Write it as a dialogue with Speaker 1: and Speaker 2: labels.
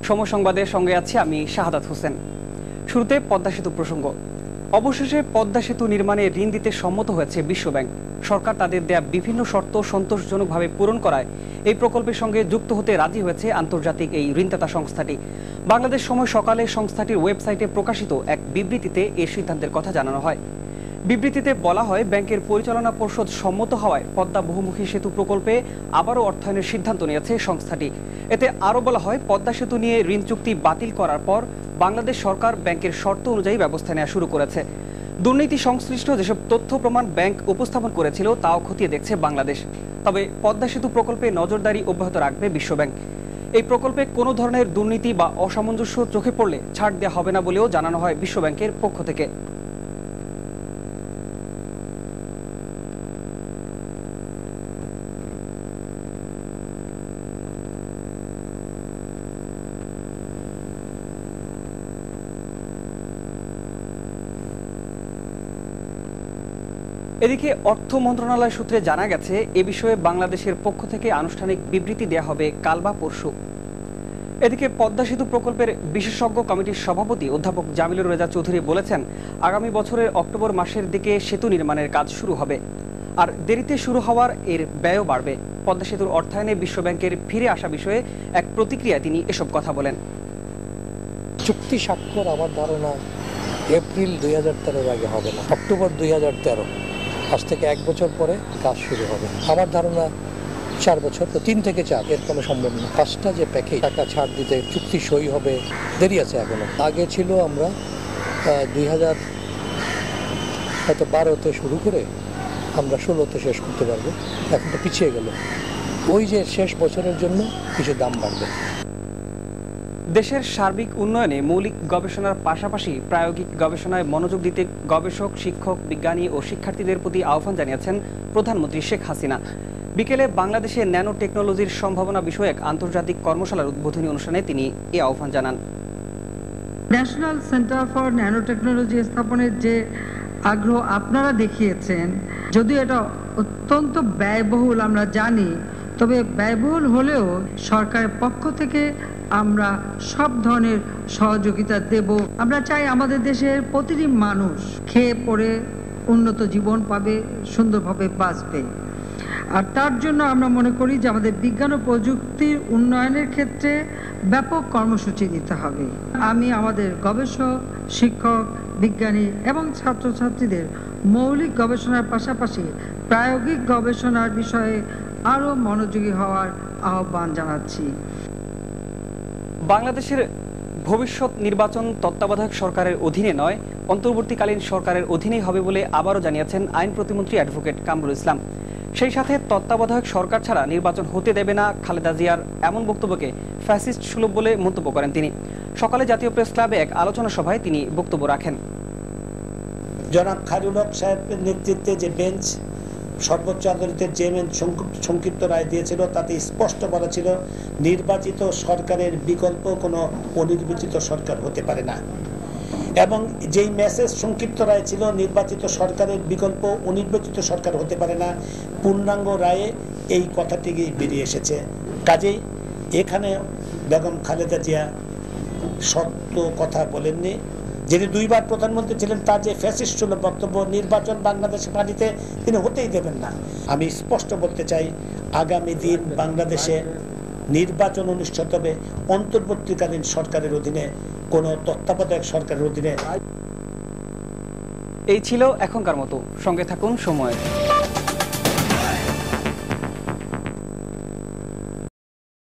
Speaker 1: সময় সংবাদের সঙ্গে আছি আমি শাহাদাত হোসেন। শুরুতে পদ্মা সেতু প্রসঙ্গ। অবশেষে পদ্মা সেতু নির্মাণে ঋণ দিতে সম্মত হয়েছে বিশ্বব্যাংক। সরকার তাদের দেয়া বিভিন্ন শর্ত সন্তোষজনকভাবে পূরণ করায় এই প্রকল্পের সঙ্গে যুক্ত হতে রাজি হয়েছে আন্তর্জাতিক এই ঋণদাতা সংস্থাটি। বাংলাদেশ সময় সকালে সংস্থাটির ওয়েবসাইটে প্রকাশিত এক বিবৃতিতে এই সিদ্ধান্তের কথা জানানো হয়। বিবৃতিতে বলা হয়, ব্যাংকের পরিচালনা পর্ষদ সম্মত হওয়ায় পদ্মা বহুমুখী সেতু প্রকল্পে আবারও অর্থায়নের সিদ্ধান্ত নিয়েছে সংস্থাটি। এতে আরও বলা হয়, পদ্মা সেতু নিয়ে ঋণ চুক্তি বাতিল করার পর বাংলাদেশ সরকার ব্যাংকের শর্ত অনুযায়ী ব্যবস্থা নেওয়া শুরু করেছে। দুর্নীতি সংশ্লিষ্ট যেসব তথ্য প্রমাণ ব্যাংক উপস্থাপন করেছিল তাও খতিয়ে দেখছে বাংলাদেশ। তবে পদ্মা সেতু প্রকল্পে নজরদারি অব্যাহত রাখবে বিশ্বব্যাংক। এই প্রকল্পে কোনো ধরনের দুর্নীতি বা অসামঞ্জস্য চোখে পড়লে ছাড় দেওয়া হবে না বলেও জানানো হয় বিশ্বব্যাংকের পক্ষ থেকে। এদিকে অর্থ মন্ত্রণালয় সূত্রে জানা গেছে, এ বিষয়ে বাংলাদেশের পক্ষ থেকে আনুষ্ঠানিক বিবৃতি দেওয়া হবে কাল বা পরশু। এদিকে পদ্মা সেতু প্রকল্পের বিশেষজ্ঞ কমিটির সভাপতি অধ্যাপক জামিলুর রেজা চৌধুরী বলেছেন, আগামী বছরের অক্টোবর মাসের দিকে সেতু নির্মাণের কাজ শুরু হবে। আর দেরিতে শুরু হওয়ার এর ব্যয়ও বাড়বে। পদ্মা সেতুর অর্থায়নে বিশ্বব্যাংকের ফিরে আসা বিষয়ে এক প্রতিক্রিয়ায় তিনি এসব কথা বলেন।
Speaker 2: চুক্তি স্বাক্ষর আমার ধারণা এপ্রিল 2013 আগে হবে না, অক্টোবর 2013। আজ থেকে 1 বছর পরে কাজ শুরু হবে। আমার ধারণা 4 বছর, তো 3 থেকে 4 এর কোনো সম্ভব না। কাজটা যে প্যাকেজ, টাকা ছাড় দিতে চুক্তি সই হবে, দেরি আছে এখনো। আগে ছিল আমরা 2012তে শুরু করে আমরা 16তে শেষ করতে পারবো, এখন তো পিছিয়ে গেল। ওই যে শেষ বছরের জন্য কিছু দাম বাড়বে।
Speaker 1: দেশের সার্বিক উন্নয়নে মৌলিক গবেষণার পাশাপাশি প্রায়োগিক গবেষণায় মনোযোগ দিতে গবেষক, শিক্ষক, বিজ্ঞানী ও শিক্ষার্থীদের প্রতি আহ্বান জানিয়েছেন প্রধানমন্ত্রী শেখ হাসিনা। বিকেলে বাংলাদেশে ন্যানো টেকনোলজির সম্ভাবনা বিষয়ক আন্তর্জাতিক কর্মশালার উদ্বোধনী অনুষ্ঠানে তিনি এ আহ্বান জানান।
Speaker 3: National centre for nano technology স্থাপনের যে আগ্রহ আপনারা দেখিয়েছেন, যদিও এটা অত্যন্ত ব্যয়বহুল আমরা জানি, তবে ব্যয়বহুল হলেও সরকারের পক্ষ থেকে আমরা সব ধরনের সহযোগিতা দেব। আমরা চাই আমাদের দেশের প্রতিটি মানুষ খেয়ে পড়ে উন্নত জীবন পাবে, সুন্দরভাবে বাঁচবে। আর তার জন্য আমরা মনে করি যে আমাদের বিজ্ঞান ও প্রযুক্তির উন্নয়নের ক্ষেত্রে ব্যাপক কর্মসূচি দিতে হবে। আমি আমাদের গবেষক, শিক্ষক, বিজ্ঞানী এবং ছাত্রছাত্রীদের মৌলিক গবেষণার পাশাপাশি প্রায়োগিক গবেষণার বিষয়ে আরও মনোযোগী হওয়ার আহ্বান জানাচ্ছি।
Speaker 1: বাংলাদেশের ভবিষ্যৎ নির্বাচন তত্ত্বাবধায়ক সরকারের অধীনে নয়, অন্তর্বর্তীকালীন সরকারের অধীনেই হবে বলে আবারও জানিয়েছেন আইন প্রতিমন্ত্রী অ্যাডভোকেট কামরুল ইসলাম। সেই সাথে তত্ত্বাবধায়ক সরকার ছাড়া নির্বাচন হতে দেবে না খালেদা জিয়ার এমন বক্তব্যকে ফ্যাসিস্ট সুলভ বলে মন্তব্য করেন তিনি। সকালে জাতীয় প্রেস ক্লাবে এক আলোচনা সভায় তিনি বক্তব্য রাখেন।
Speaker 4: জনাব খায়রুল হক সাহেবের নেতৃত্বে যে বেঞ্চ সর্বোচ্চ আদালতের যে সংক্ষিপ্ত রায় দিয়েছিল, তাতে স্পষ্ট বলা ছিল নির্বাচিত সরকারের বিকল্প কোনো অনির্বাচিত সরকার হতে পারে না। এবং যেই মেসেজ সংক্ষিপ্ত রায় ছিল, নির্বাচিত সরকারের বিকল্প অনির্বাচিত সরকার হতে পারে না, পূর্ণাঙ্গ রায়ে এই কথাটি বেরিয়ে এসেছে। কাজেই এখানে বেগম খালেদা জিয়া সত্য কথা বলেননি। যিনি 2 বার প্রধানমন্ত্রী ছিলেন, তার যে ফ্যাসিস্ট ছিল বক্তব্য, নির্বাচন বাংলাদেশের মাটিতে তিনি হতেই দেবেন না। আমি স্পষ্ট বলতে চাই, আগামী দিন বাংলাদেশে নির্বাচন অনুষ্ঠিত হবে অন্তর্বর্তীকালীন সরকারের অধীনে, কোনো তত্ত্বাবধায়ক সরকারের অধীনে।
Speaker 1: এই ছিল এখনকার মতো। সঙ্গে থাকুন সময়।